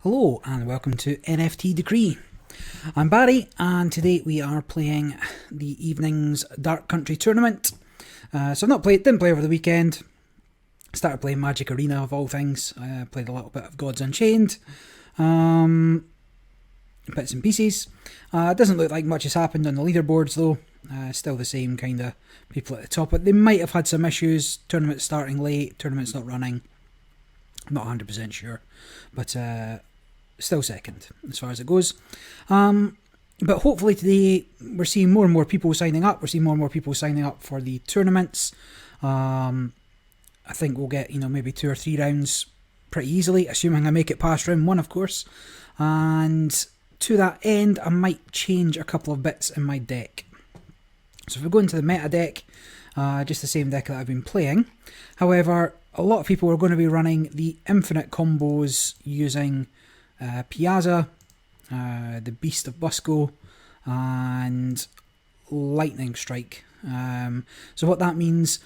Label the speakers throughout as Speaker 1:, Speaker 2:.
Speaker 1: Hello and welcome to NFT Decree. I'm Barry and today we are playing the evening's Dark Country tournament. So I've didn't play over the weekend. Started playing Magic Arena of all things. I played a little bit of Gods Unchained. Bits and pieces. It doesn't look like much has happened on the leaderboards though. Still the same kind of people at the top. But they might have had some issues. Tournament starting late, tournament's not running. I'm not 100% sure. But still second as far as it goes. But hopefully today we're seeing more and more people signing up. We're seeing more and more people signing up for the tournaments. I think we'll get, maybe 2 or 3 rounds pretty easily, assuming I make it past round 1, of course. And to that end, I might change a couple of bits in my deck. So if we go into the meta deck, just the same deck that I've been playing. However, a lot of people are going to be running the infinite combos using Piazza, the Beast of Busco, and Lightning Strike. So what that means,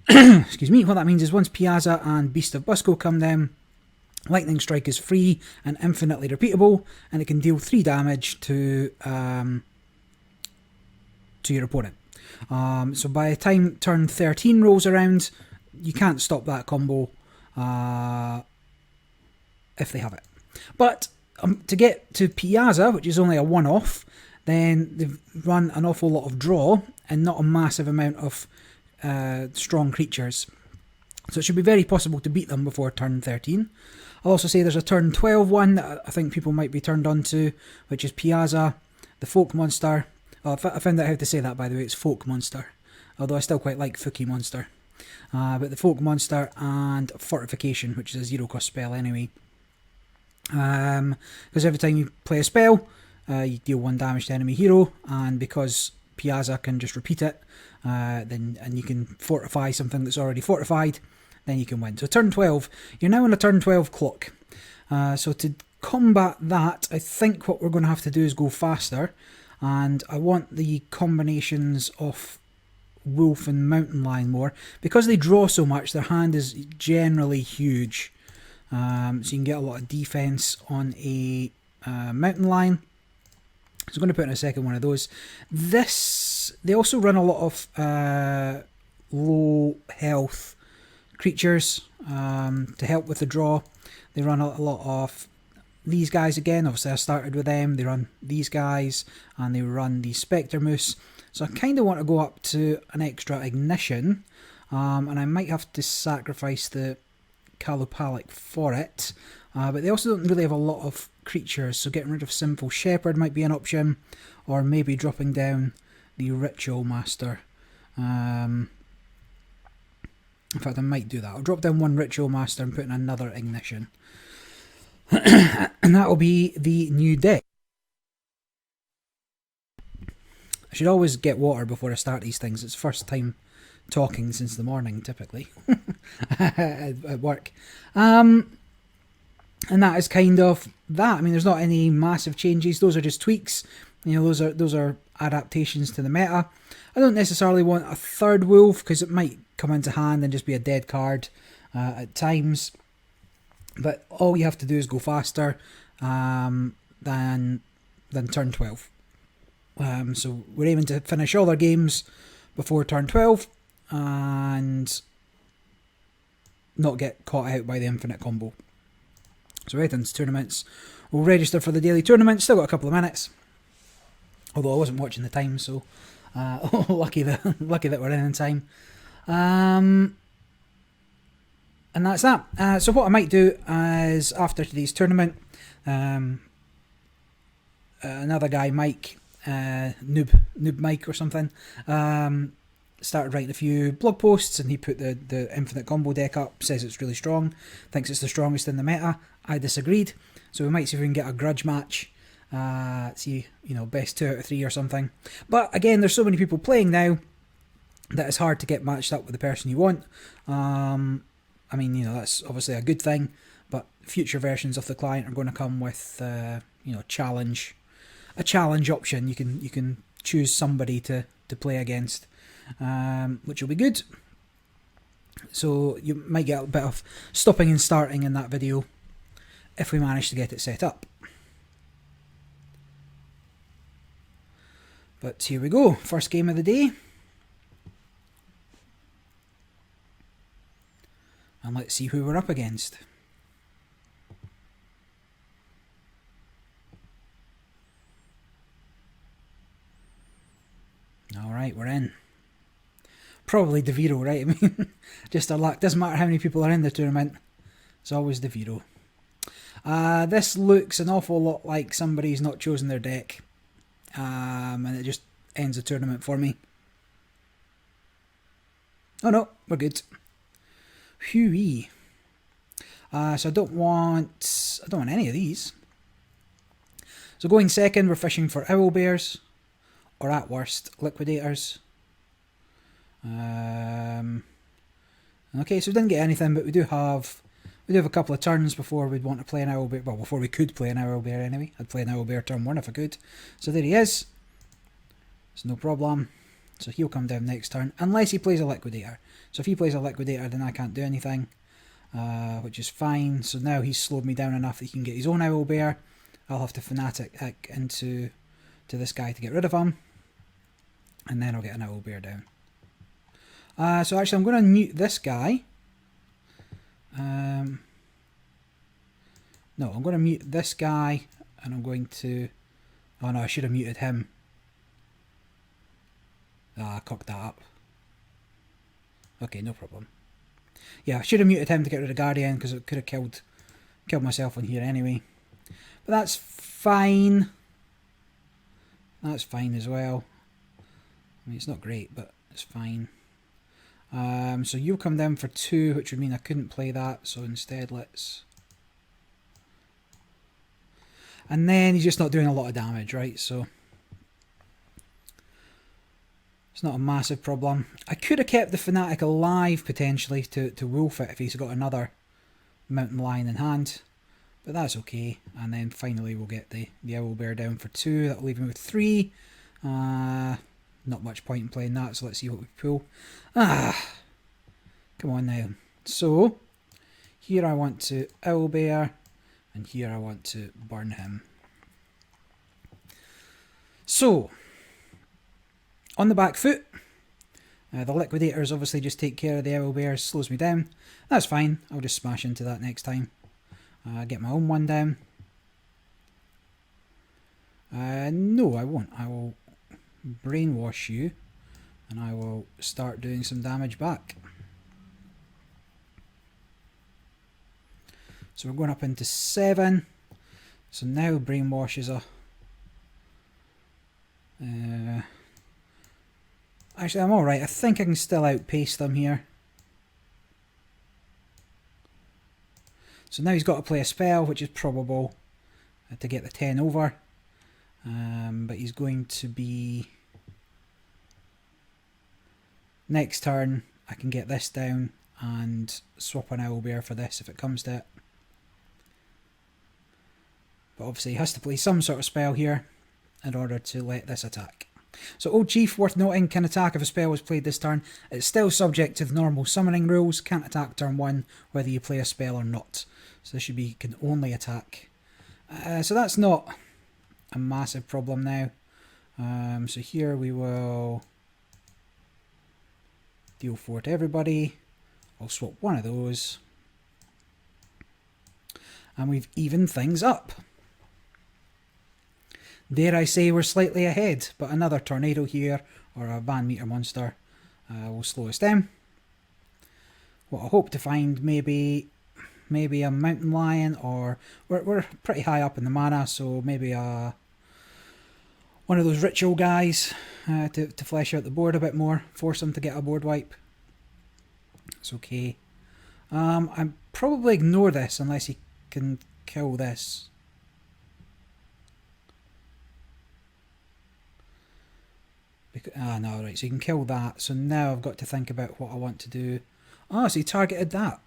Speaker 1: what that means is once Piazza and Beast of Busco come down, Lightning Strike is free and infinitely repeatable, and it can deal 3 damage to your opponent. So by the time turn 13 rolls around, you can't stop that combo if they have it. But to get to Piazza, which is only a one-off, then they've run an awful lot of draw and not a massive amount of strong creatures. So it should be very possible to beat them before turn 13. I'll also say there's a turn 12 one that I think people might be turned on to, which is Piazza, the Folk Monster. Oh, I found out how to say that, by the way. It's Folk Monster, although I still quite like Fookie Monster. But the Folk Monster and Fortification, which is a 0-cost spell anyway. Because every time you play a spell, you deal 1 damage to enemy hero, and because Piazza can just repeat it, and you can fortify something that's already fortified, then you can win. So turn 12, you're now on a turn 12 clock. So to combat that, I think what we're going to have to do is go faster, and I want the combinations of Wolf and Mountain Lion more. Because they draw so much, their hand is generally huge. So you can get a lot of defense on a Mountain Lion. So I'm going to put in a second one of those. They also run a lot of low health creatures to help with the draw. They run a lot of these guys again. Obviously I started with them. They run these guys and they run the Spectre Moose. So I kind of want to go up to an extra ignition, and I might have to sacrifice the Kalupalik for it, but they also don't really have a lot of creatures, so getting rid of Sinful Shepherd might be an option, or maybe dropping down the Ritual Master. In fact, I might do that. I'll drop down 1 Ritual Master and put in another ignition. And that will be the new deck. I should always get water before I start these things. It's the first time talking since the morning, typically, at work. And that is kind of that. I mean, there's not any massive changes. Those are just tweaks. Those are adaptations to the meta. I don't necessarily want a third wolf because it might come into hand and just be a dead card at times. But all you have to do is go faster than turn 12. So we're aiming to finish all our games before turn 12 and not get caught out by the infinite combo. So right into tournaments. We'll register for the daily tournament. Still got a couple of minutes. Although I wasn't watching the time, so lucky that we're in time. And that's that. So what I might do is after today's tournament, another guy, Mike, Noob Mike or something, started writing a few blog posts, and he put the infinite combo deck up, says it's really strong, thinks it's the strongest in the meta. I disagreed, so we might see if we can get a grudge match, see, best 2 out of 3 or something. But again, there's so many people playing now that it's hard to get matched up with the person you want. I mean, that's obviously a good thing, but future versions of the client are going to come with a challenge option. You can choose somebody to play against, which will be good. So you might get a bit of stopping and starting in that video. if we manage to get it set up. But here we go, first game of the day. And let's see who we're up against. Alright, we're in. Probably DeVito, right? I mean, just our luck. Doesn't matter how many people are in the tournament. It's always DeVito. This looks an awful lot like somebody's not chosen their deck. And it just ends the tournament for me. Oh no, we're good. Phew-wee. So I don't want any of these. So going second, we're fishing for Owlbears, or at worst, Liquidators. Okay, so we didn't get anything, but we do have a couple of turns before we'd want to play an Owlbear. Well, before we could play an Owlbear anyway. I'd play an Owlbear turn 1 if I could. So there he is. It's no problem. So he'll come down next turn, unless he plays a Liquidator. So if he plays a Liquidator, then I can't do anything, which is fine. So now he's slowed me down enough that he can get his own Owlbear. I'll have to Fanatic into this guy to get rid of him, and then I'll get an Owlbear down. So actually I'm going to mute this guy. No, I'm going to mute this guy, and I'm going to... Oh no, I should have muted him. I cocked that up. Okay, no problem. Yeah, I should have muted him to get rid of Guardian, because it could have killed myself on here anyway. But that's fine. That's fine as well. I mean, it's not great, but it's fine. So you'll come down for 2, which would mean I couldn't play that. So instead, let's... And then he's just not doing a lot of damage, right? So it's not a massive problem. I could have kept the Fanatic alive, potentially, to wolf it if he's got another Mountain Lion in hand. But that's okay. And then finally we'll get the Owlbear down for 2. That'll leave him with 3. Not much point in playing that, so let's see what we pull. Come on now. So, here I want to Owlbear, and here I want to burn him. So, on the back foot, the Liquidators obviously just take care of the Owlbears, slows me down. That's fine, I'll just smash into that next time. Get my own one down. No, I won't. I will brainwash you, and I will start doing some damage back. So we're going up into 7. So now brainwash is a... actually, I'm alright. I think I can still outpace them here. So now he's got to play a spell, which is probable to get the 10 over. But he's going to be... Next turn, I can get this down and swap an Owlbear for this if it comes to it. But obviously he has to play some sort of spell here in order to let this attack. So Old Chief, worth noting, can attack if a spell was played this turn. It's still subject to the normal summoning rules. Can't attack turn 1 whether you play a spell or not. So this should be can only attack. So that's not a massive problem now. So here we will deal 4 to everybody. I'll swap one of those. And we've evened things up. Dare I say we're slightly ahead, but another tornado here, or a Van Meter monster, will slow us down. What I hope to find maybe a Mountain Lion, or we're pretty high up in the mana, so maybe one of those ritual guys to flesh out the board a bit more, force him to get a board wipe. It's okay. I'll probably ignore this unless he can kill this. No, right, so you can kill that. So now I've got to think about what I want to do. Oh, so he targeted that.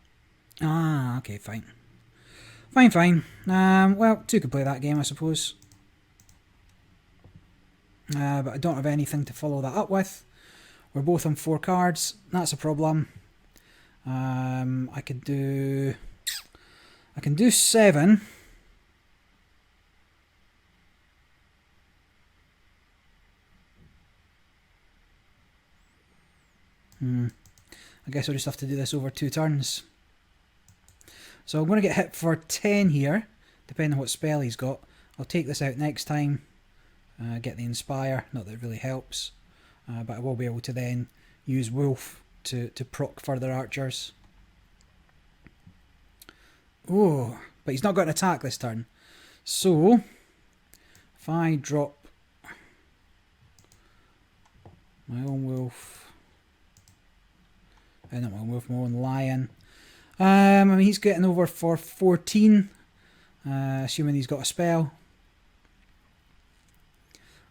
Speaker 1: Okay, fine. Fine. Well, 2 could play that game, I suppose. But I don't have anything to follow that up with. We're both on 4 cards. That's a problem. I can do 7. I guess I'll just have to do this over 2 turns. So I'm going to get hit for 10 here, depending on what spell he's got. I'll take this out next time, get the Inspire, not that it really helps, but I will be able to then use Wolf to proc further archers. Oh, but he's not got an attack this turn. So, if I drop my own Wolf, not my own Wolf, my own Lion, I mean, he's getting over for 14, assuming he's got a spell.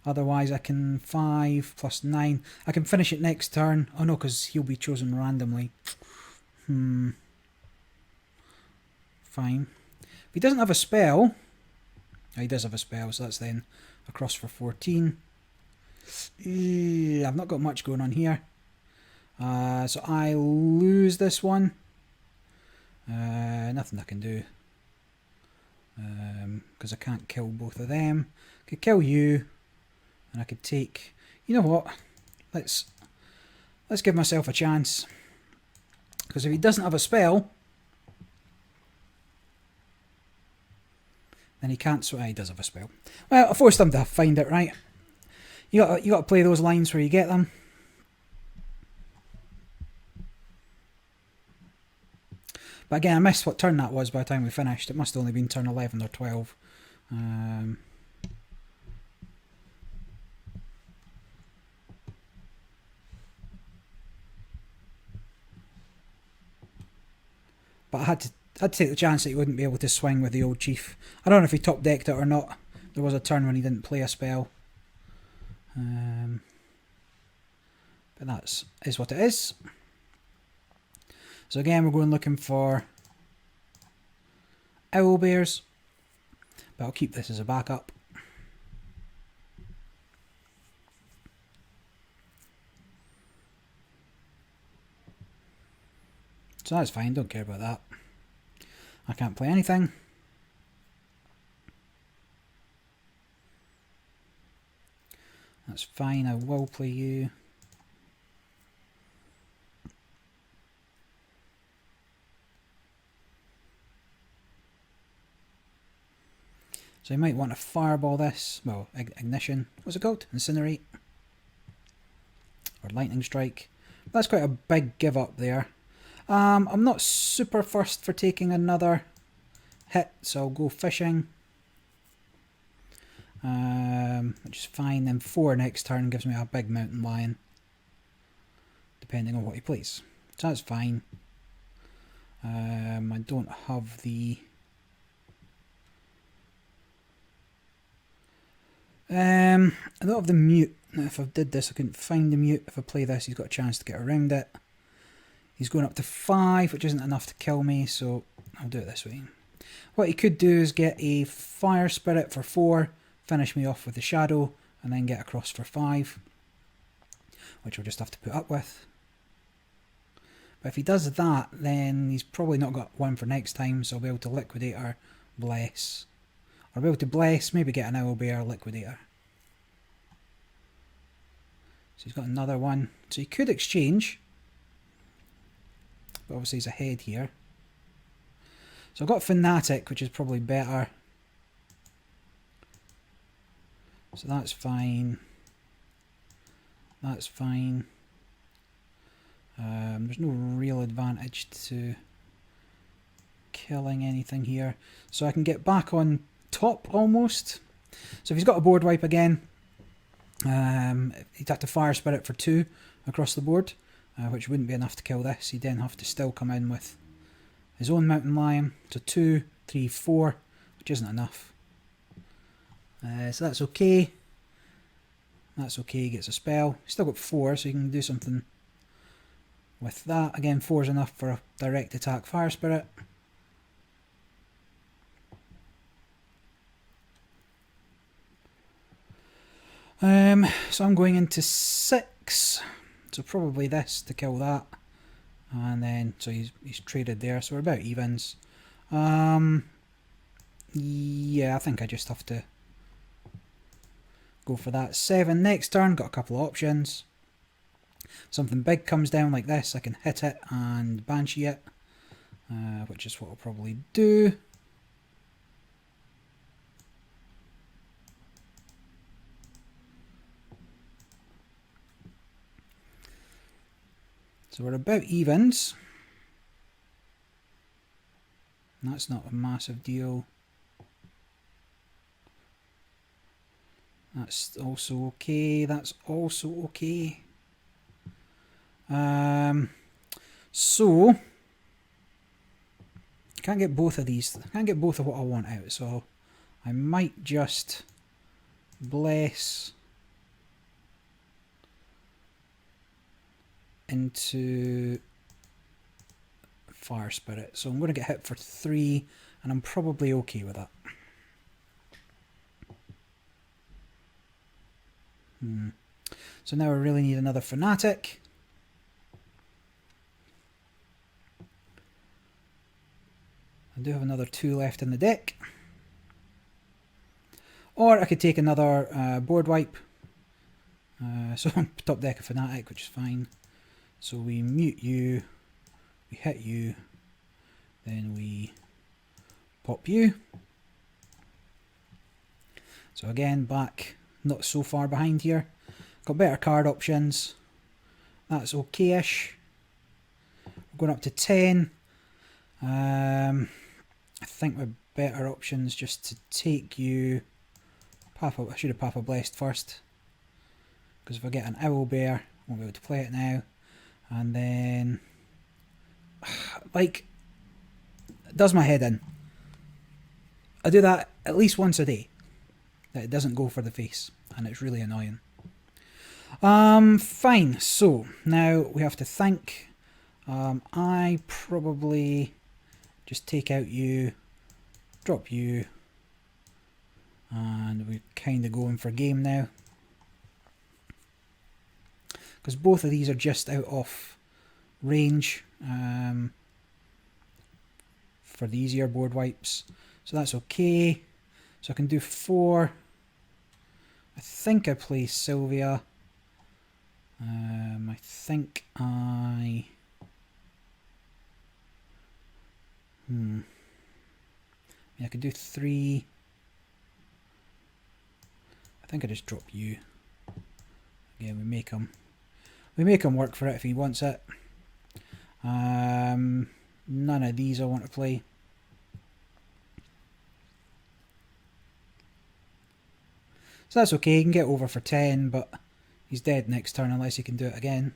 Speaker 1: Otherwise, I can 5 plus 9. I can finish it next turn. Oh no, because he'll be chosen randomly. Fine. If he doesn't have a spell... Oh, he does have a spell, so that's then across for 14. I've not got much going on here. So I lose this one. Nothing I can do. Because I can't kill both of them. I could kill you. And I could take... You know what? Let's give myself a chance. Because if he doesn't have a spell... Then he can't... So he does have a spell. Well, I forced him to find it, right? You got to play those lines where you get them. But again, I missed what turn that was by the time we finished. It must have only been turn 11 or 12. But I had to take the chance that he wouldn't be able to swing with the old chief. I don't know if he top decked it or not. There was a turn when he didn't play a spell. But that is what it is. So again, we're going looking for owl bears. But I'll keep this as a backup. So that's fine, don't care about that. I can't play anything. That's fine, I will play you. So you might want to fireball this. Well, ignition. What's it called? Incinerate. Or lightning strike. That's quite a big give up there. I'm not super fussed for taking another hit, so I'll go fishing. Which is fine. Then 4 next turn gives me a big mountain lion. Depending on what he plays. So that's fine. I don't have the... I don't have the mute. If I did this, I couldn't find the mute. If I play this, he's got a chance to get around it. He's going up to 5, which isn't enough to kill me, so I'll do it this way. What he could do is get a fire spirit for 4, finish me off with the shadow, and then get across for 5, which we'll just have to put up with. But if he does that, then he's probably not got one for next time, so I'll be able to Liquidator, Bless. Or I'll be able to Bless, maybe get an Owlbear, Liquidator. So he's got another one. So he could exchange. But obviously he's ahead here. So I've got Fanatic, which is probably better. So that's fine. That's fine. There's no real advantage to killing anything here. So I can get back on top almost. So if he's got a board wipe again, he'd have to Fire Spirit for 2 across the board. Which wouldn't be enough to kill this. He'd then have to still come in with his own Mountain Lion. So 2, 3, 4, which isn't enough. So that's okay. That's okay, he gets a spell. He's still got 4, so he can do something with that. Again, 4 is enough for a direct attack Fire Spirit. So I'm going into 6. So probably this to kill that. And then, so he's traded there, so we're about evens. Yeah, I think I just have to go for that. 7 next turn, got a couple of options. Something big comes down like this, I can hit it and Banshee it, which is what I'll probably do. So we're about evens. That's not a massive deal. That's also okay. That's also okay. So can't get both of these. Can't get both of what I want out. So I might just bless into Fire Spirit. So I'm going to get hit for 3, and I'm probably okay with that. So now I really need another Fanatic. I do have another 2 left in the deck. Or I could take another board wipe. So top deck a Fanatic, which is fine. So we mute you, we hit you, then we pop you. So again, back not so far behind here. Got better card options. That's okay-ish. We're going up to 10. I think we're better options just to take you. I should have Papa Blessed first, because if I get an Owlbear, I won't be able to play it now. And then, like, it does my head in. I do that at least once a day. That it doesn't go for the face, and it's really annoying. Fine. So now we have to think. I probably just take out you, drop you, and we're kind of going for game now. Because both of these are just out of range for the easier board wipes. So that's okay. So I can do 4. I think I play Sylvia. I think I... I could do 3. I think I just drop you. Again, we make him work for it if he wants it. None of these I want to play. So that's okay, he can get over for 10, but he's dead next turn unless he can do it again.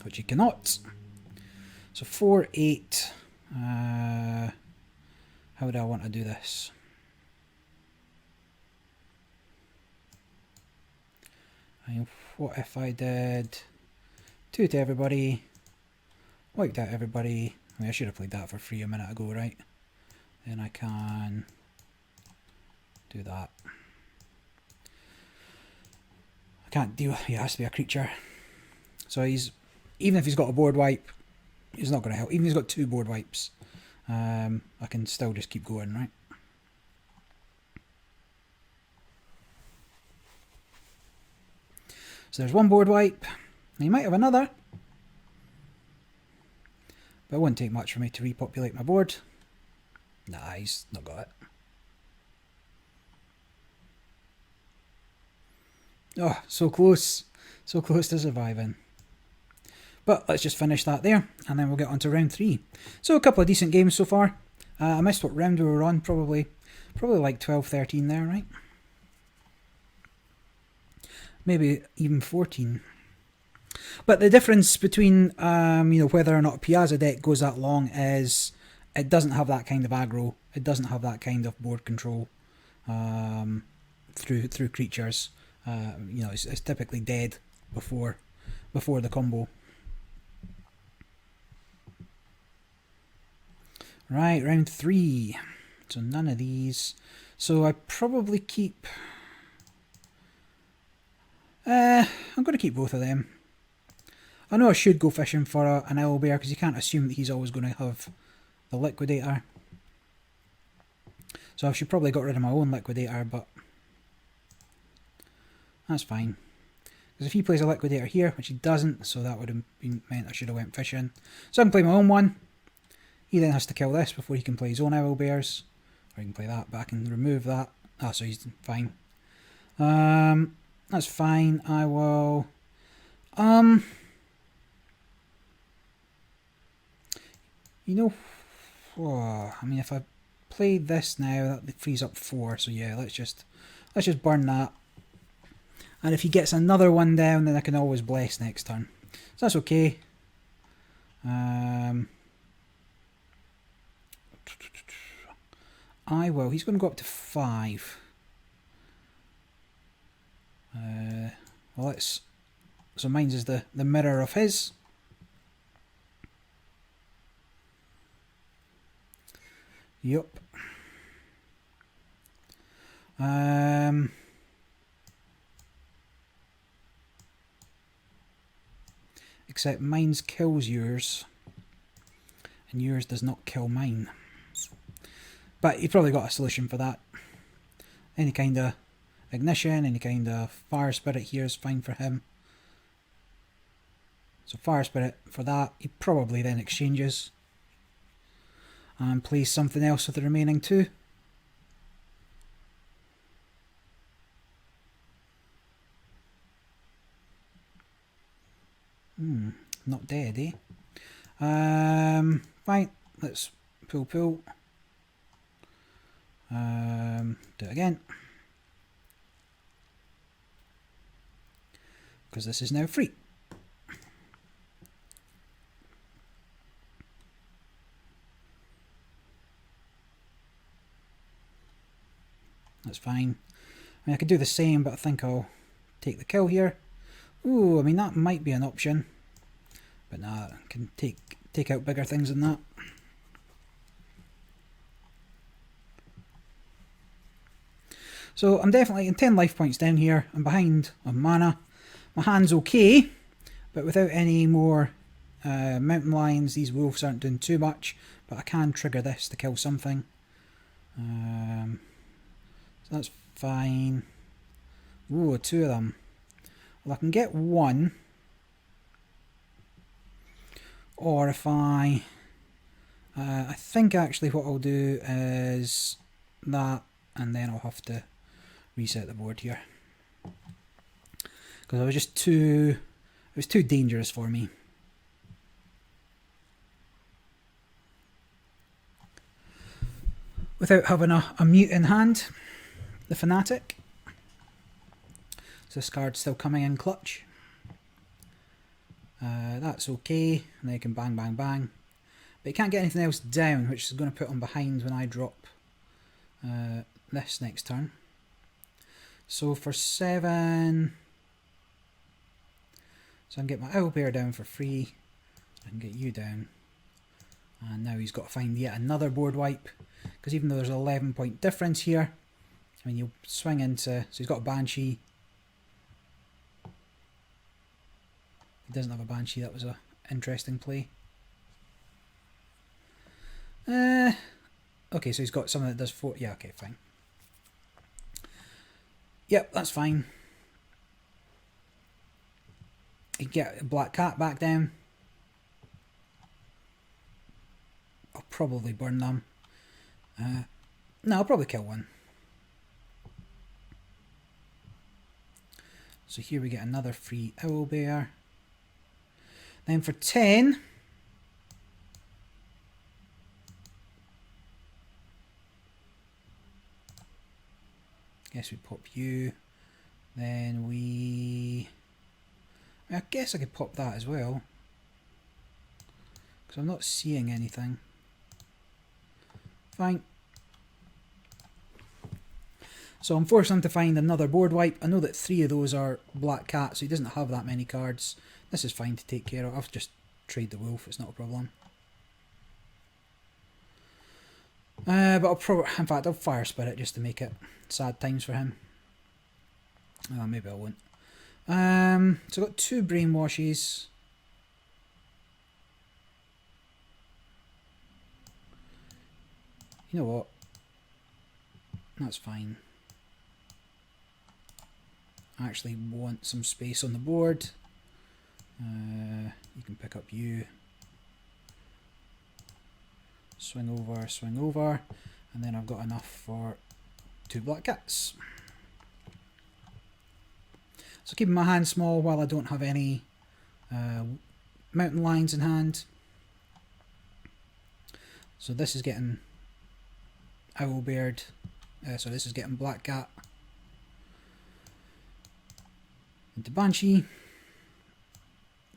Speaker 1: Which he cannot. So 4, 8. How do I want to do this? What if I did 2 to everybody, wiped out everybody? I mean, I should have played that for free a minute ago, right? Then I can do that. I can't deal. He has to be a creature. So he's, even if he's got a board wipe, he's not going to help. Even if he's got 2 board wipes, I can still just keep going, right? So there's 1 board wipe. He might have another, but it wouldn't take much for me to repopulate my board. Nah, he's not got it. Oh, so close. So close to surviving. But let's just finish that there, and then we'll get on to round 3. So a couple of decent games so far. I missed what round we were on, probably like 12, 13 there, right? Maybe even 14. But the difference between whether or not a Piazza deck goes that long is it doesn't have that kind of aggro. It doesn't have that kind of board control through creatures. It's typically dead before the combo. Right, round 3. So none of these. So I probably keep... I'm going to keep both of them. I know I should go fishing for an Owlbear because you can't assume that he's always going to have the Liquidator. So I should probably got rid of my own Liquidator, but That's fine. Because if he plays a liquidator here, which he doesn't, so that would have meant I should have went fishing. So I can play my own one. He then has to kill this before he can play his own owl bears. Or he can play that, but I can remove that. Ah, so he's fine. That's fine. I will... You know... Oh, I mean, if I play this now, that frees up 4. So yeah, let's just burn that. And if he gets another one down, then I can always bless next turn. So that's okay. I will. He's going to go up to 5. Well, let's... So mine's is the mirror of his. Yup. Except mine's kills yours, and yours does not kill mine. But you've probably got a solution for that. Any kind of ignition, any kind of fire spirit here is fine for him. So fire spirit for that. He probably then exchanges and plays something else with the remaining 2. Not dead, eh? Fine, let's pull. Do it again. Because this is now free. That's fine. I mean, I could do the same, but I think I'll take the kill here. Ooh, I mean, that might be an option. But nah, I can take out bigger things than that. So I'm definitely in 10 life points down here. I'm behind on mana. My hand's okay, but without any more mountain lions, these wolves aren't doing too much. But I can trigger this to kill something. So that's fine. Ooh, 2 of them. Well, I can get 1. Or if I think actually what I'll do is that, and then I'll have to reset the board here. Because it was too dangerous for me. Without having a mute in hand, the Fanatic. So this card's still coming in clutch. That's okay, and then you can bang, bang, bang. But you can't get anything else down, which is going to put on behind when I drop this next turn. So for 7... So I can get my owlbear down for free. I can get you down. And now he's got to find yet another board wipe. Because even though there's an 11-point difference here, I mean, you'll swing into... So he's got a Banshee. He doesn't have a Banshee. That was an interesting play. Okay, so he's got something that does 4... Yeah, okay, fine. Yep, that's fine. You get a black cat back down. I'll probably burn them. No, I'll probably kill one. So here we get another free owlbear. Then for 10... Guess we pop you. Then we... I guess I could pop that as well. Because I'm not seeing anything. Fine. So I'm forcing him to find another board wipe. I know that 3 of those are black cat, so he doesn't have that many cards. This is fine to take care of. I'll just trade the wolf, it's not a problem. But I'll probably, in fact, I'll fire spirit just to make it sad times for him. Oh, maybe I won't. So I've got 2 brainwashes. You know what? That's fine. actually want some space on the board. You can pick up you. Swing over, and then I've got enough for 2 black cats. So keeping my hand small while I don't have any mountain lions in hand. So this is getting Owlbeard, so this is getting Black Cat into Banshee.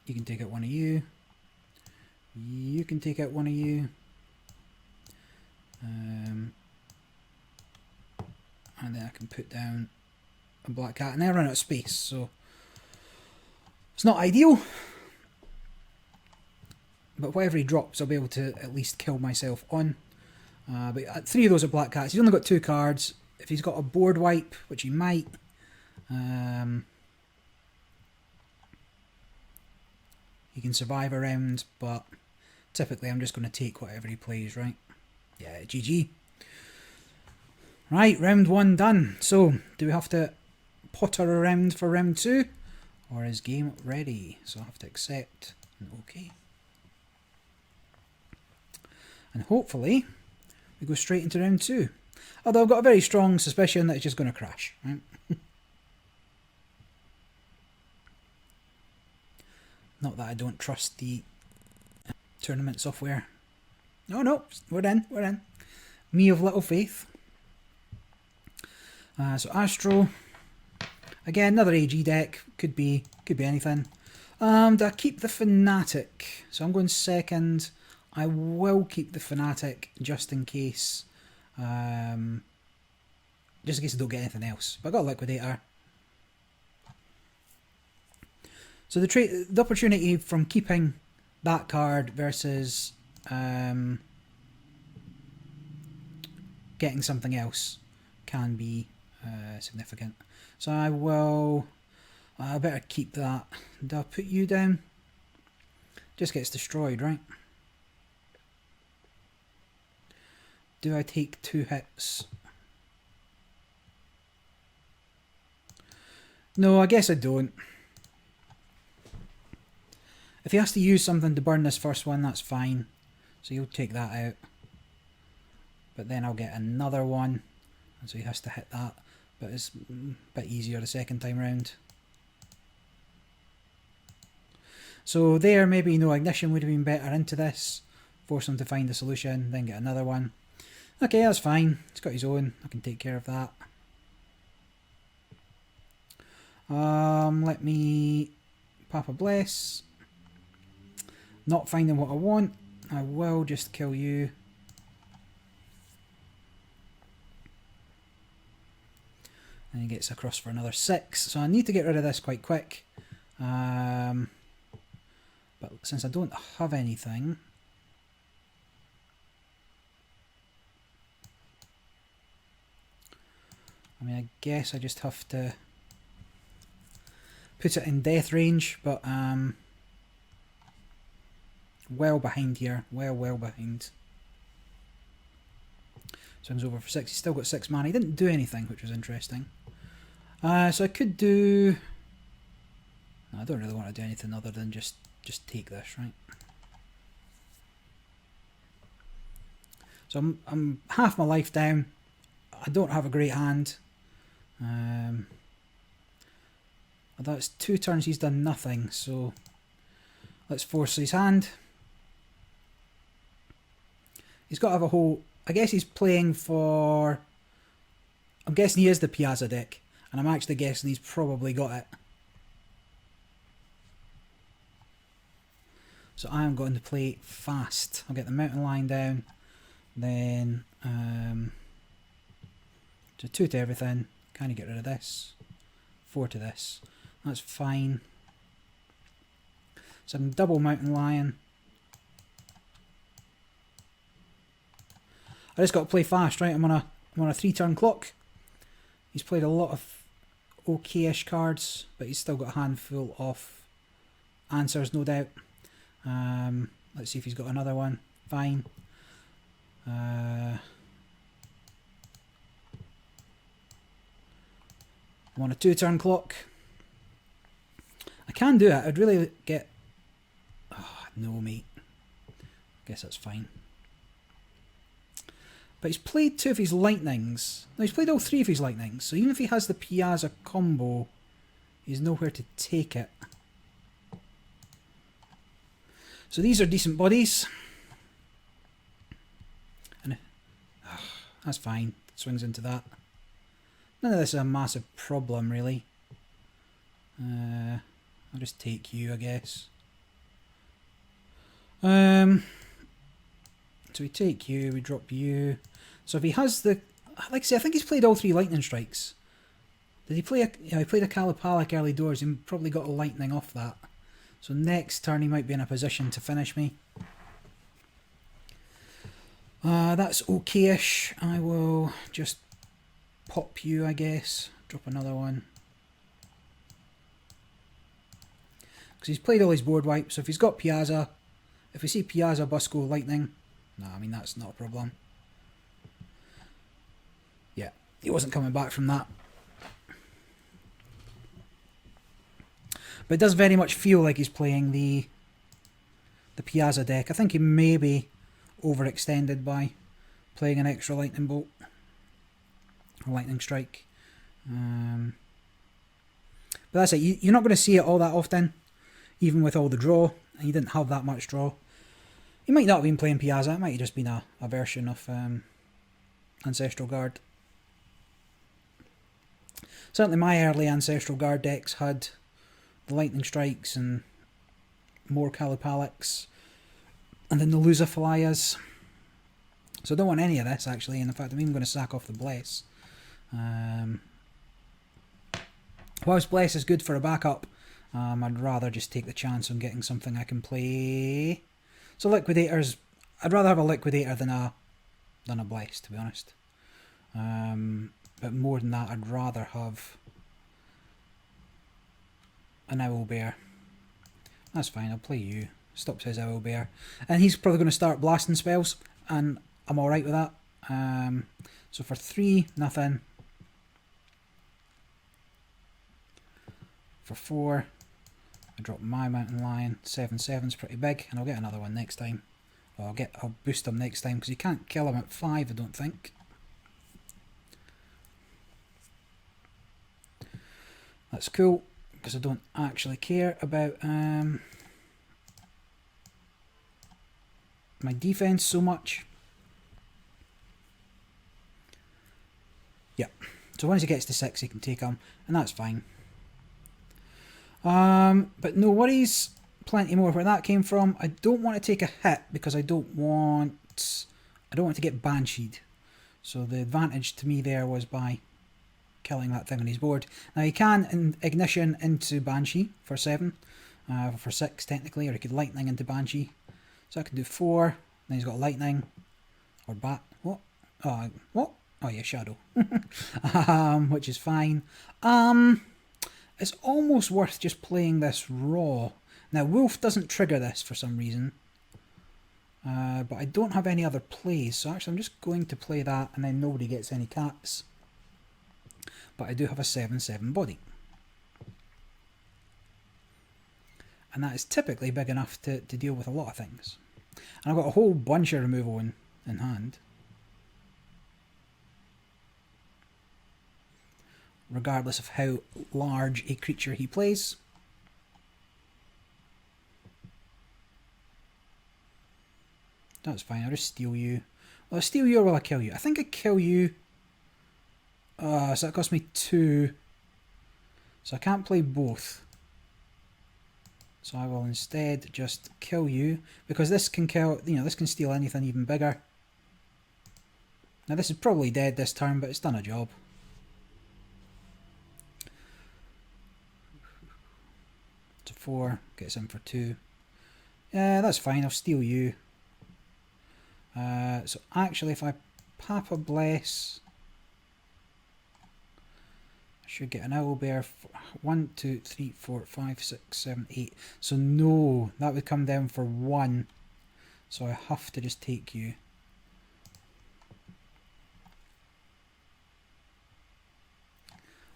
Speaker 1: You can take out one of you. You can take out one of you. And then I can put down a Black Cat, and then I run out of space, so it's not ideal. But whatever he drops, I'll be able to at least kill myself on. But 3 of those are Black Cats. He's only got 2 cards. If he's got a board wipe, which he might, he can survive a round, but typically I'm just going to take whatever he plays, right? Yeah, GG. Right, round 1 done. So, do we have to potter around for round 2? Or is game ready? So I have to accept and OK. And hopefully we go straight into round 2. Although I've got a very strong suspicion that it's just going to crash, right? Not that I don't trust the tournament software. No, we're in. Me of little faith. So Astro. Again, another AG deck. Could be anything. Do I keep the Fanatic? So I'm going second. I will keep the Fanatic just in case. Just in case I don't get anything else. But I got a Liquidator. So the opportunity from keeping that card versus getting something else can be significant. So I better keep that. Do I put you down? Just gets destroyed, right? Do I take 2 hits? No, I guess I don't. If he has to use something to burn this first one, that's fine. So you'll take that out. But then I'll get another one. And so he has to hit that. But it's a bit easier the second time round. So there, maybe no ignition would have been better into this. Force him to find a solution, then get another one. Okay, that's fine. He's got his own. I can take care of that. Let me Papa Bless. Not finding what I want. I will just kill you. And he gets across for another 6. So I need to get rid of this quite quick. But since I don't have anything... I mean, I guess I just have to put it in death range, but well behind here. Well behind. Swings over for 6. He's still got 6 mana. He didn't do anything, which was interesting. So I could do... No, I don't really want to do anything other than just take this, right? So I'm half my life down. I don't have a great hand. That's 2 turns he's done nothing, so let's force his hand. He's got to have a whole... I guess he's playing for... I'm guessing he is the Piazza deck, and I'm actually guessing he's probably got it. So I am going to play fast. I'll get the mountain line down, then so 2 to everything. Can you get rid of this? 4 to this. That's fine. So I can double mountain lion. I just got to play fast, right? I'm on a 3-turn clock. He's played a lot of okay-ish cards, but he's still got a handful of answers, no doubt. Let's see if he's got another one. Fine. I'm on a 2-turn clock. I can do it. I'd really get... Oh, no, mate. Guess that's fine. But he's played 2 of his lightnings. No, he's played all 3 of his lightnings. So even if he has the Piazza combo, he's nowhere to take it. So these are decent bodies. And that's fine. Swings into that. None of this is a massive problem, really. I'll just take you, I guess. So we take you, we drop you. So if he has the... Like I say, I think he's played all 3 lightning strikes. Did he play a... Yeah, he played a Kalapalik early doors and probably got a lightning off that. So next turn he might be in a position to finish me. That's okay-ish. I will just pop you, I guess. Drop another one. Because he's played all his board wipes. So if he's got Piazza... If we see Piazza, Busco, lightning... No, I mean, that's not a problem. Yeah, he wasn't coming back from that. But it does very much feel like he's playing the Piazza deck. I think he may be overextended by playing an extra lightning bolt. Or lightning strike. But that's it. You're not going to see it all that often. Even with all the draw. And he didn't have that much draw. He might not have been playing Piazza. It might have just been a version of Ancestral Guard. Certainly my early Ancestral Guard decks had the Lightning Strikes and more Kalapaliks. And then the Luzafalayas. So I don't want any of this, actually. And in fact, I'm even going to sack off the Bless. Whilst Bless is good for a backup, I'd rather just take the chance on getting something I can play. So Liquidators, I'd rather have a Liquidator than a Bless, to be honest. But more than that, I'd rather have an Owlbear. That's fine, I'll play you. Stops his Owlbear. And he's probably going to start blasting spells, and I'm alright with that. So for 3, nothing. For 4, I drop my Mountain Lion. 7/7's pretty big, and I'll get another one next time. Or I'll boost him next time, because you can't kill him at 5, I don't think. That's cool, because I don't actually care about my defense so much. Yeah, so once he gets to 6, he can take him, and that's fine. But no worries, plenty more where that came from. I don't want to take a hit because I don't want to get bansheed. So the advantage to me there was by killing that thing on his board. Now you can ignition into Banshee for 7, for 6 technically, or you could lightning into Banshee. So I can do 4. Then he's got lightning or bat. What? What? Oh yeah, shadow. Which is fine. It's almost worth just playing this raw. Now, Wolf doesn't trigger this for some reason. But I don't have any other plays, so actually I'm just going to play that and then nobody gets any cats. But I do have a 7/7 body. And that is typically big enough to deal with a lot of things. And I've got a whole bunch of removal in hand. Regardless of how large a creature he plays. That's fine, I'll just steal you. Will I steal you or will I kill you? I think I kill you. So that cost me 2. So I can't play both. So I will instead just kill you. Because this can kill, this can steal anything even bigger. Now this is probably dead this turn, but it's done a job. So 4, gets in for 2. Yeah, that's fine, I'll steal you. So actually if I Papa Bless, I should get an Owlbear. 1, 2, 3, 4, 5, 6, 7, 8. So no, that would come down for 1. So I have to just take you.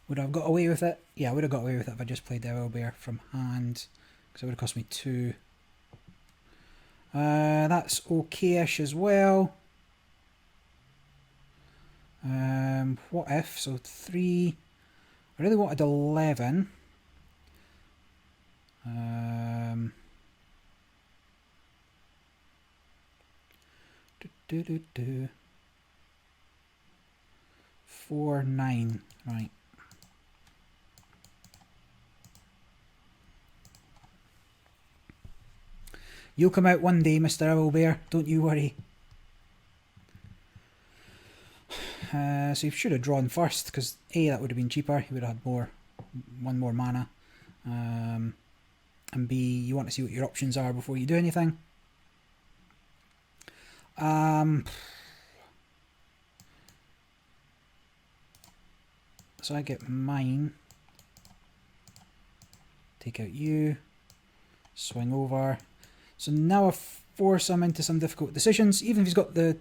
Speaker 1: Would I have got away with it? Yeah, I would have got away with it if I just played the Owlbear from hand, because it would have cost me 2. That's okay-ish as well. What if? So 3. I really wanted 11. Do, do, do. 4, 9. Right. You'll come out one day, Mr. Owlbear. Don't you worry. So you should have drawn first, because A, that would have been cheaper. You would have had one more mana. And B, you want to see what your options are before you do anything. So I get mine. Take out you. Swing over. So now I force him into some difficult decisions. Even if he's got the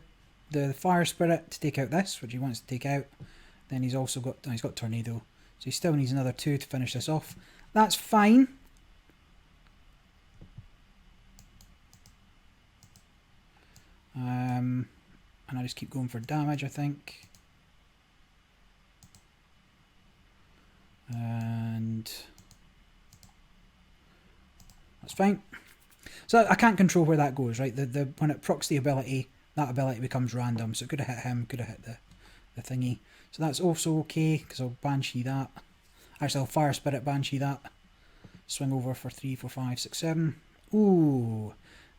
Speaker 1: fire spirit to take out this, which he wants to take out, then he's also got tornado. So he still needs another 2 to finish this off. That's fine. And I just keep going for damage, I think. And that's fine. So I can't control where that goes, right? When it procs the ability, that ability becomes random. So it could have hit him, could have hit the thingy. So that's also okay, because I'll Banshee that. Actually, I'll Fire Spirit Banshee that. Swing over for 3, 4, 5, 6, 7. Ooh,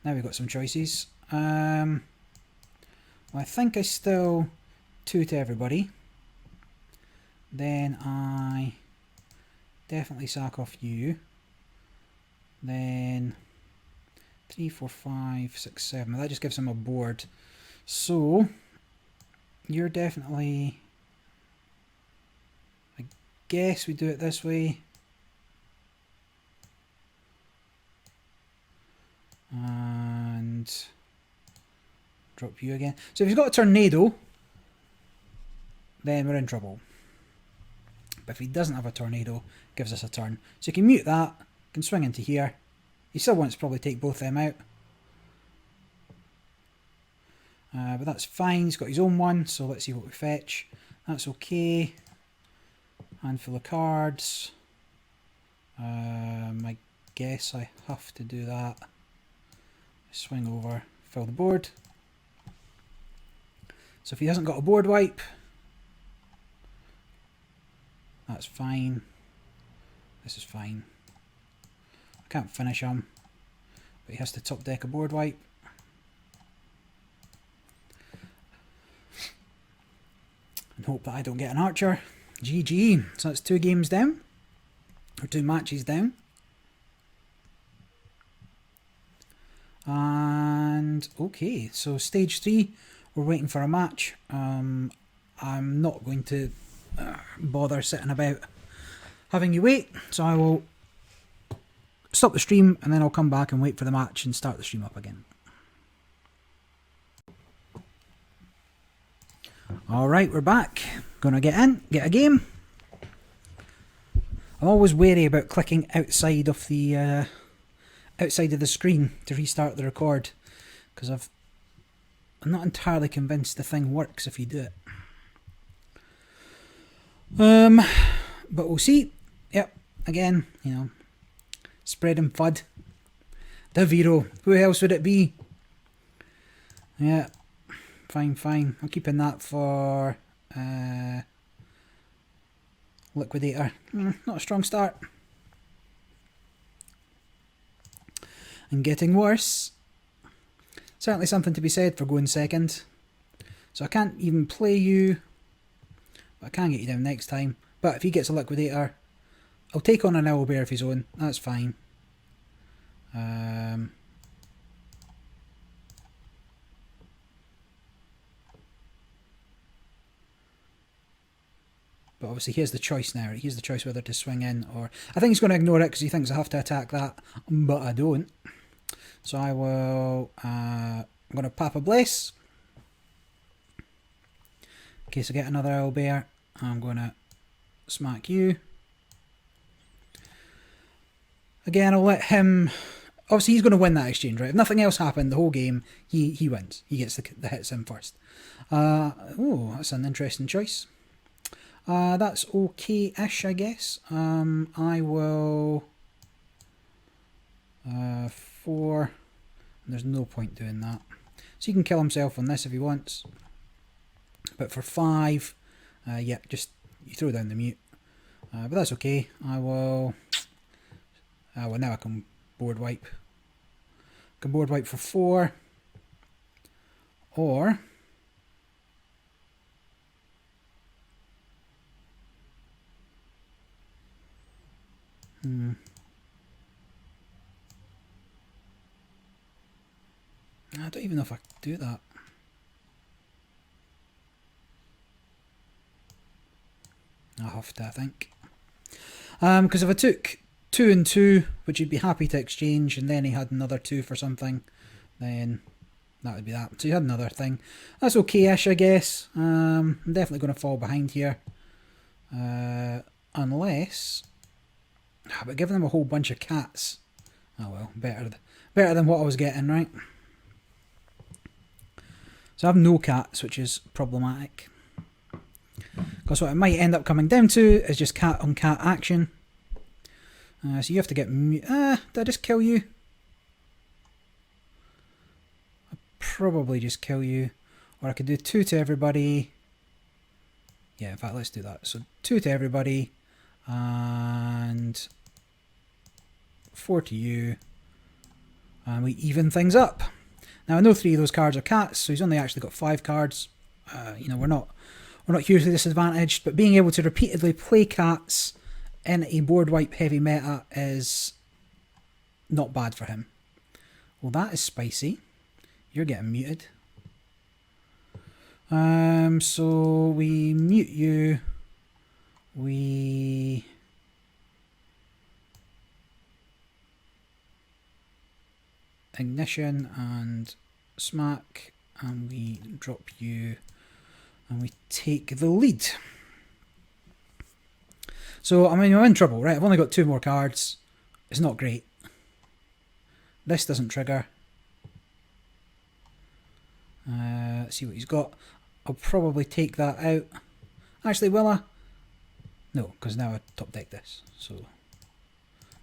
Speaker 1: now we've got some choices. Well, I think I still 2 to everybody. Then I definitely sack off you. Then 3, 4, 5, 6, 7. That just gives him a board. So you're definitely, I guess we do it this way. And drop you again. So if he's got a tornado, then we're in trouble. But if he doesn't have a tornado, it gives us a turn. So you can mute that, can swing into here. He still wants to probably take both them out. But that's fine, he's got his own one, so let's see what we fetch. That's okay. Handful of cards. I guess I have to do that. Swing over, fill the board. So if he hasn't got a board wipe, that's fine. This is fine. I can't finish him, but he has to top deck a board wipe. And hope that I don't get an archer. GG. So that's 2 games down, or 2 matches down. And okay, so stage 3, we're waiting for a match. I'm not going to bother sitting about having you wait, so I will stop the stream and then I'll come back and wait for the match and start the stream up again. Alright, we're back. Gonna get in, get a game. I'm always wary about clicking outside of the screen to restart the record, because I'm not entirely convinced the thing works if you do it. But we'll see. Yep, again, you know, spreading FUD. Deviro, who else would it be? Yeah, fine. I'm keeping that for Liquidator. Not a strong start. And getting worse. Certainly something to be said for going second. So I can't even play you, but I can get you down next time. But if he gets a Liquidator, I'll take on an Owlbear of his own. That's fine. But obviously here's the choice now. Here's the choice whether to swing in or... I think he's going to ignore it because he thinks I have to attack that, but I don't. So I will... I'm going to Papa Bless. In case I get another Owlbear, I'm going to smack you. Again, I'll let him... Obviously, he's going to win that exchange, right? If nothing else happened the whole game, he wins. He gets the hits in first. Oh, that's an interesting choice. That's okay-ish, I guess. I will... 4... There's no point doing that. So he can kill himself on this if he wants. But for 5, yeah, just you throw down the mute. But that's okay. I will... well, now I can board wipe. I can board wipe for 4. Or... I don't even know if I can do that. I'll have to, I think. Because if I took 2 and 2, which he'd be happy to exchange, and then he had another 2 for something, then that would be that. So he had another thing. That's okay-ish, I guess. I'm definitely going to fall behind here. Unless... But giving them a whole bunch of cats. Oh well, better than what I was getting, right? So I have no cats, which is problematic. Because what it might end up coming down to is just cat on cat action. So you have to get... did I just kill you? I'll probably just kill you. Or I could do 2 to everybody. Yeah, in fact, let's do that. So 2 to everybody. And 4 to you. And we even things up. Now I know 3 of those cards are cats, so he's only actually got 5 cards. You know, we're not hugely disadvantaged, but being able to repeatedly play cats in a board wipe heavy meta is not bad for him. Well, that is spicy. You're getting muted. So we mute you. We... ignition and smack, and we drop you, and we take the lead. So, I mean, I'm in trouble, right? I've only got 2 more cards. It's not great. This doesn't trigger. Let's see what he's got. I'll probably take that out. Actually, will I? No, because now I top deck this. So,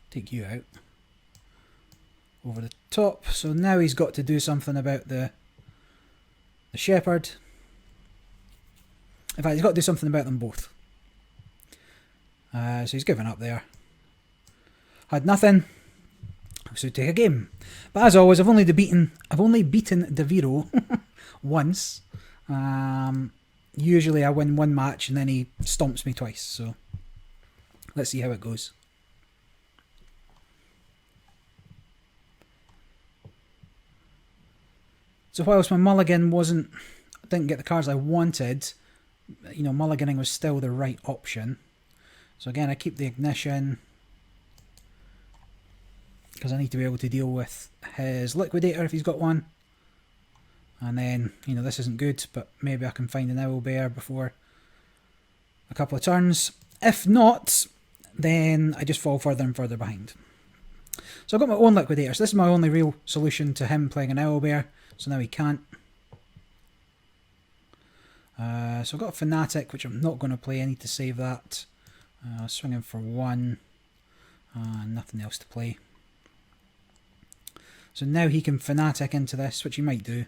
Speaker 1: take you out. Over the top. So now he's got to do something about the shepherd. In fact, he's got to do something about them both. So he's given up there. Had nothing. So take a game. But as always, I've only beaten Deviro once. Usually I win 1 match and then he stomps me twice. So let's see how it goes. So whilst my mulligan didn't get the cards I wanted, you know, mulliganing was still the right option. So again, I keep the ignition because I need to be able to deal with his liquidator if he's got one. And then, you know, this isn't good, but maybe I can find an owlbear before a couple of turns. If not, then I just fall further and further behind. So I've got my own liquidator. So this is my only real solution to him playing an owlbear. So now he can't. So I've got a Fanatic, which I'm not going to play. I need to save that. Swinging for 1. Nothing else to play. So now he can Fanatic into this, which he might do. So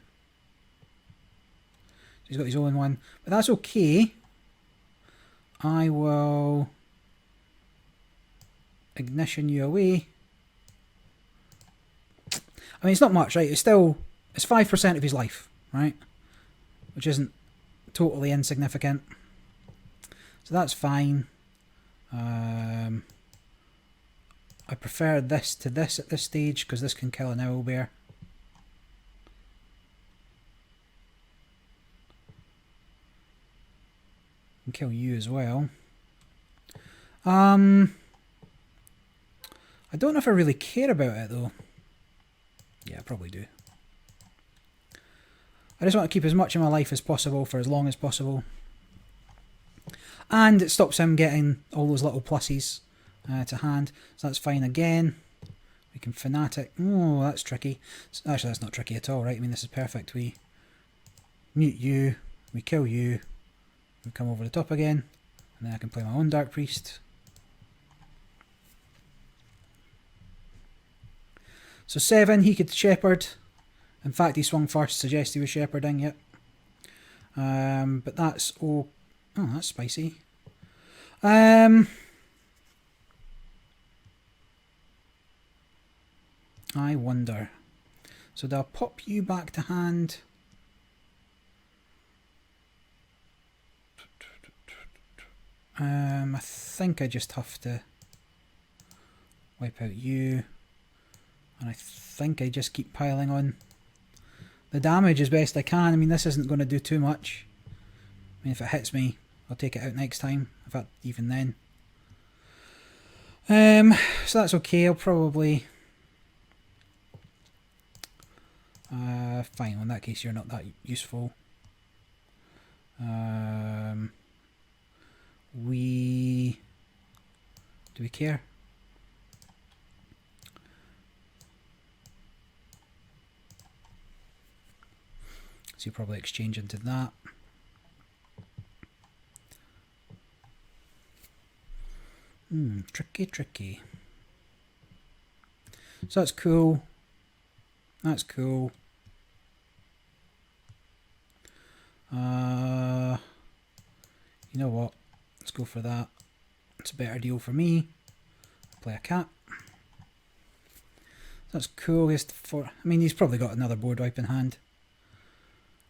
Speaker 1: he's got his own one. But that's okay. I will ignition you away. I mean, it's not much, right? It's 5% of his life, right? Which isn't totally insignificant. So that's fine. I prefer this to this at this stage because this can kill an owlbear. Can kill you as well. I don't know if I really care about it though. Yeah, I probably do. I just want to keep as much of my life as possible for as long as possible. And it stops him getting all those little pluses to hand. So that's fine again. We can Fanatic. Oh, that's tricky. Actually, that's not tricky at all, right? I mean, this is perfect. We mute you, we kill you, we come over the top again, and then I can play my own Dark Priest. So 7, he could Shepherd. In fact, he swung first, suggests he was shepherding, yep. But that's oh, that's spicy. I wonder. So they'll pop you back to hand. I think I just have to wipe out you. And I think I just keep piling on the damage as best I can. I mean, this isn't going to do too much. I mean, if it hits me, I'll take it out next time. In fact, even then. So that's okay. I'll probably... fine, well, in that case, you're not that useful. Do we care? So you probably exchange into that. Tricky. So that's cool. That's cool. You know what? Let's go for that. It's a better deal for me. Play a cat. That's cool. I mean, he's probably got another board wipe in hand.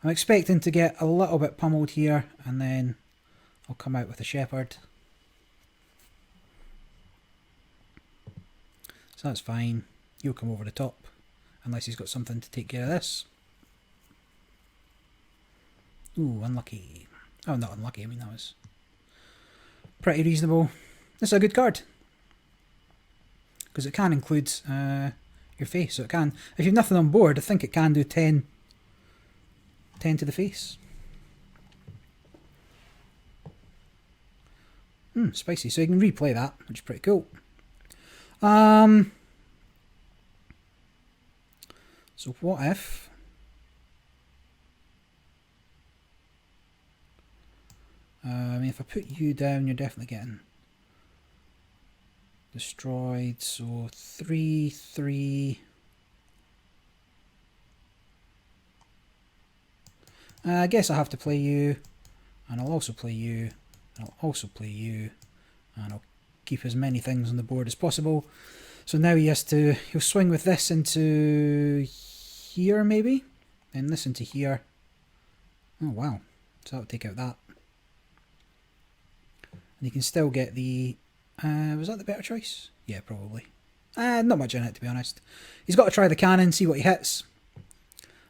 Speaker 1: I'm expecting to get a little bit pummeled here, and then I'll come out with a shepherd. So that's fine. He'll come over the top, unless he's got something to take care of this. Ooh, unlucky. Oh, not unlucky. I mean, that was pretty reasonable. This is a good card, because it can include your face. So it can, if you've nothing on board, I think it can do 10 to the face. Spicy. So you can replay that, which is pretty cool. So what if I mean, if I put you down, you're definitely getting destroyed. So 3/3. I guess I'll have to play you, and I'll also play you, and I'll also play you, and I'll keep as many things on the board as possible. So now he'll swing with this into here maybe, and this into here. Oh wow, so that'll take out that. And you can still get the, was that the better choice? Yeah, probably. Not much in it, to be honest. He's got to try the cannon, see what he hits.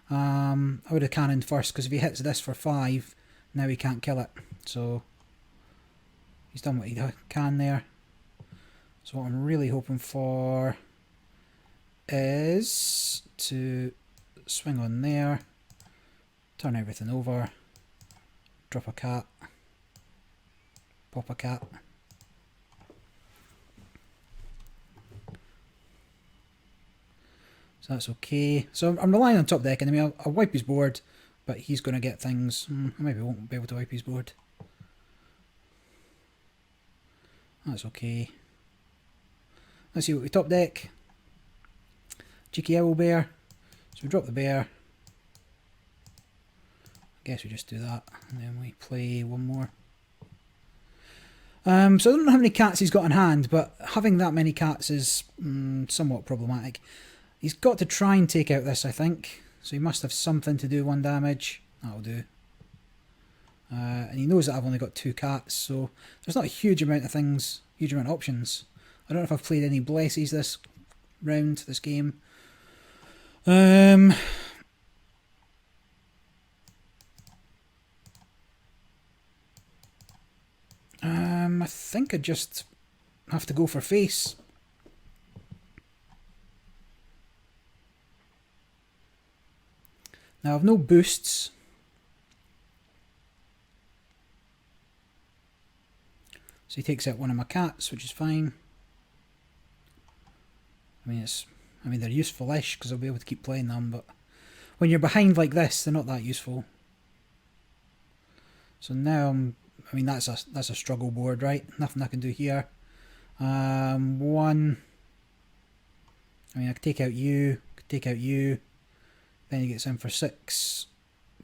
Speaker 1: I would have cannoned first, because if he hits this for 5, now he can't kill it. So he's done what he can there. So what I'm really hoping for is to swing on there, turn everything over, drop a cat, pop a cat. So that's okay. So I'm relying on top deck enemy. I'll wipe his board, but he's going to get things. I maybe won't be able to wipe his board. That's okay. Let's see what we top deck. Cheeky Owl Bear. So we drop the bear. I guess we just do that, and then we play one more. So I don't know how many cats he's got in hand, but having that many cats is somewhat problematic. He's got to try and take out this, I think. So he must have something to do 1 damage. That'll do. And he knows that I've only got 2 cats, so there's not a huge amount of things, huge amount of options. I don't know if I've played any Blesses this round, this game. I think I just have to go for face. Now I've no boosts. So he takes out one of my cats, which is fine. I mean they're useful-ish because I'll be able to keep playing them, but when you're behind like this, they're not that useful. So now I mean that's a struggle board, right? Nothing I can do here. One. I mean I could take out you, then he gets in for 6,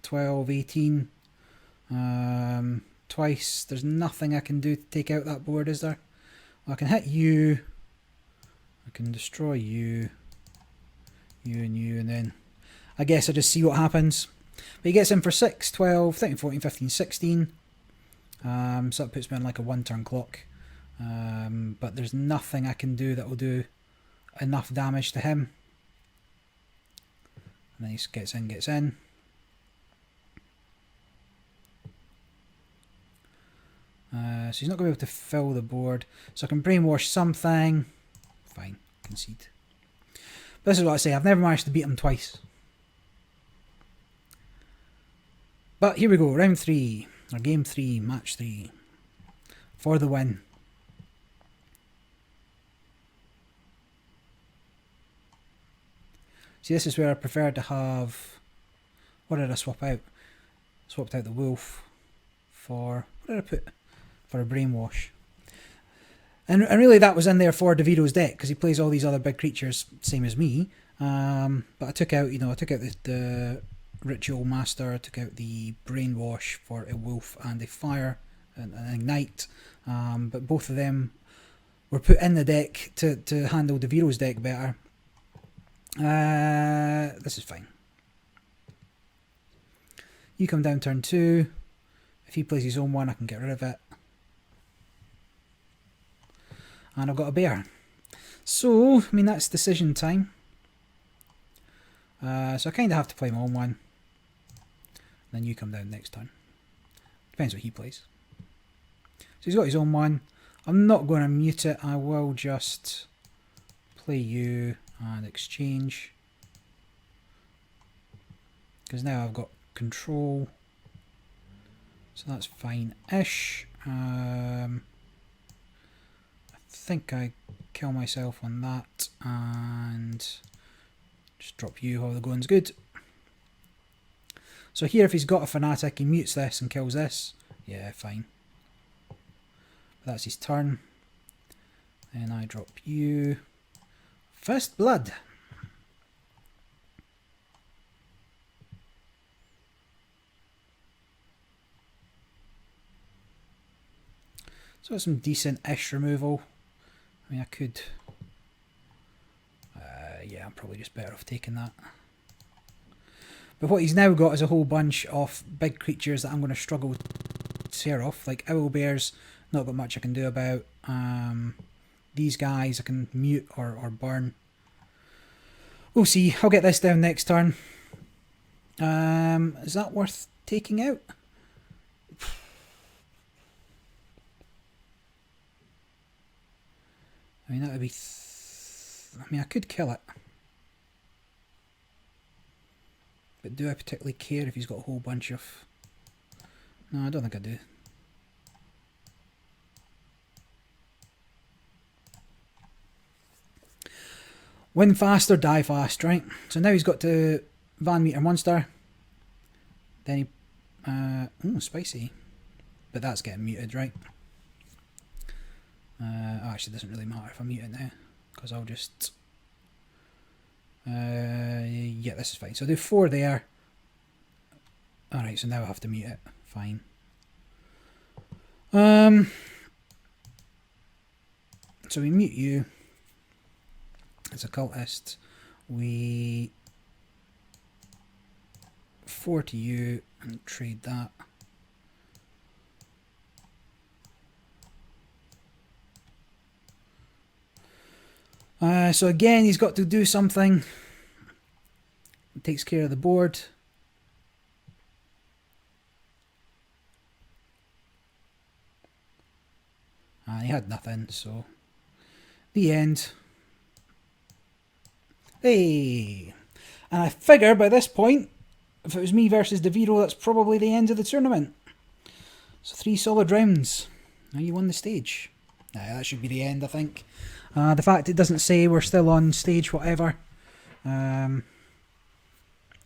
Speaker 1: 12, 18. Twice. There's nothing I can do to take out that board, is there? Well, I can hit you. I can destroy you. And then I guess I just see what happens. But he gets in for 6, 12, 13, 14, 15, 16. So that puts me on like a 1-turn clock. But there's nothing I can do that will do enough damage to him. And then he gets in. So he's not going to be able to fill the board. So I can brainwash something. Fine, concede. But this is what I say, I've never managed to beat him twice. But here we go, round 3, or game 3, match 3. For the win. See, this is where I prefer to have... What did I swap out? Swapped out the wolf for... What did I put? For a brainwash. And really that was in there for DeVito's deck, because he plays all these other big creatures, same as me. But I took out, the Ritual Master, I took out the Brainwash for a wolf and a fire, and an ignite. But both of them were put in the deck to handle DeVito's deck better. This is fine. You come down turn 2. If he plays his own one, I can get rid of it. And I've got a bear. So, I mean, that's decision time. So I kind of have to play my own one. Then you come down next turn. Depends what he plays. So he's got his own one. I'm not going to mute it. I will just play you and exchange. Because now I've got control. So that's fine-ish. I think I kill myself on that and just drop you while the going's good. So here if he's got a Fanatic, he mutes this and kills this. Yeah, fine. But that's his turn. Then I drop you. First Blood. So some decent-ish removal. I mean, I could... yeah, I'm probably just better off taking that. But what he's now got is a whole bunch of big creatures that I'm going to struggle to tear off. Like Owlbears, not got much I can do about. These guys I can mute or burn. We'll see. I'll get this down next turn. Is that worth taking out? I mean, that would be... I mean, I could kill it. But do I particularly care if he's got a whole bunch of... No, I don't think I do. Win fast or die fast, right? So now he's got to Van Meter Monster. Then he... oh, spicy. But that's getting muted, right? Actually, it doesn't really matter if I mute it now, because I'll just... yeah, this is fine. So I'll do 4 there. Alright, so now I have to mute it. Fine. So we mute you as a cultist. We 4 to you and trade that. So again, he's got to do something. It takes care of the board. And he had nothing, so... The end. Hey! And I figure by this point, if it was me versus DeVito, that's probably the end of the tournament. So 3 solid rounds. Now you won the stage. That should be the end, I think. The fact it doesn't say we're still on stage whatever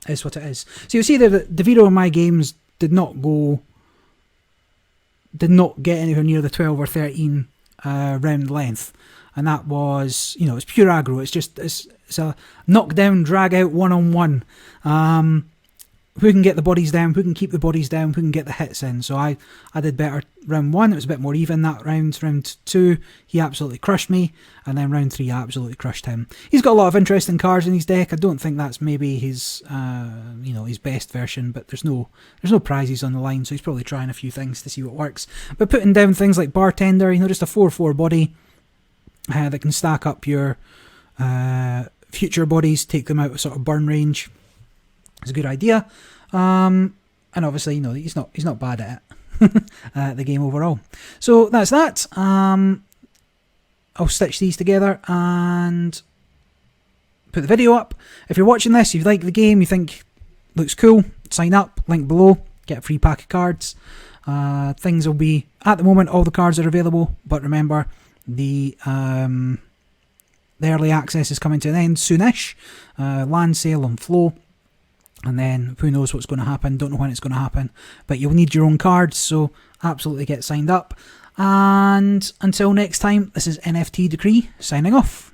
Speaker 1: is what it is. So you'll see that the Vero in my games did not get anywhere near the 12 or 13 round length, and that was, it's pure aggro. It's a knockdown, drag out, 1-on-1. Who can get the bodies down, who can keep the bodies down, who can get the hits in. So I did better round 1, it was a bit more even that round. Round 2, he absolutely crushed me, and then round 3, I absolutely crushed him. He's got a lot of interesting cards in his deck. I don't think that's maybe his his best version, but there's no prizes on the line, so he's probably trying a few things to see what works. But putting down things like Bartender, just a 4/4 body that can stack up your future bodies, take them out of sort of burn range, it's a good idea, and obviously, he's not bad at it. The game overall. So that's that. I'll stitch these together and put the video up. If you're watching this, if you like the game, you think looks cool, sign up. Link below. Get a free pack of cards. Things will be, at the moment, all the cards are available, but remember the early access is coming to an end soonish. Land sale on Flow. And then who knows what's going to happen, don't know when it's going to happen, but you'll need your own cards, so absolutely get signed up. And until next time, this is NFT Decree signing off.